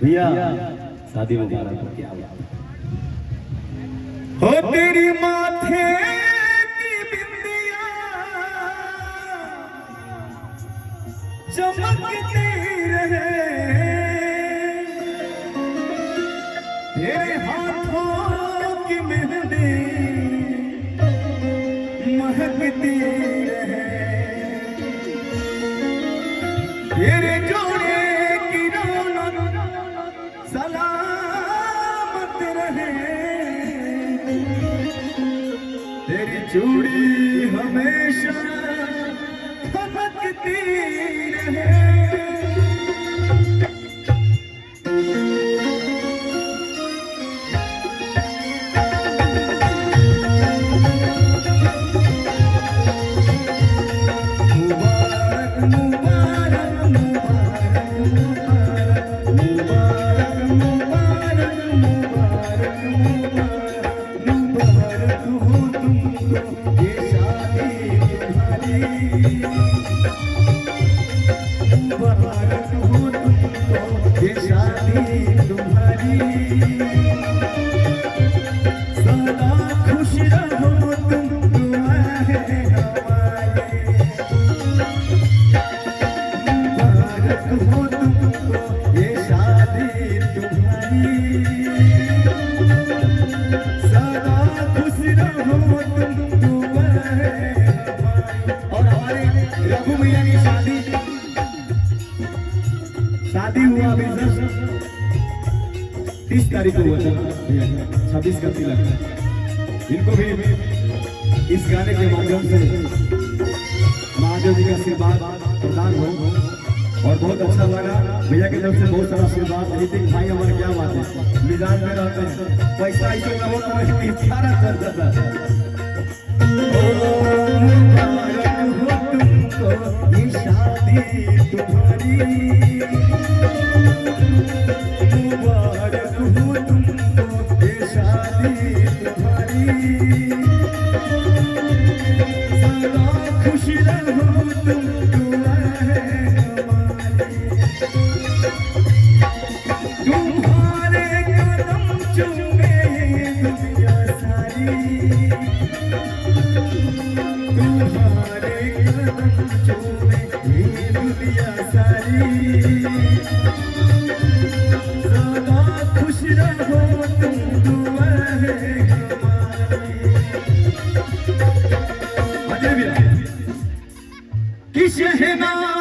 भैया शादी मुबारक हो। क्या हो तेरी माथे की बिंदिया चमकती रहे, तेरे हाथों की मेहंदी महकती रहे, तेरे जोड़े की रौनक सलामत रहे, तेरी चूड़ी हमेशा चमकती रहे। शादी हुआ अभी 30 तारीख को हुआ था, 26 का तिलक। इनको भी इस गाने के माध्यम से महादेव जी का आशीर्वाद प्रदान हो और बहुत अच्छा लगा। भैया की तरफ से बहुत सारा आशीर्वाद। ऋतिक भाई हमारे क्या बात है, मिजाज में रहते हैं, पैसा ऐसे ना हो तो इशारा कर देता है। ये शादी तुम्हारी मुबारक हो तुमको, ये शादी तुम्हारी सदा खुश रहो तुम, दुआ है हमारी। तुम्हारे कदम चूमे दुनिया सारी, तुम्हारे कदम चूमे ये दुनिया सारी, सदा खुश रहो तुम, दुआ है हमारी। अजय भैया कि शहनाज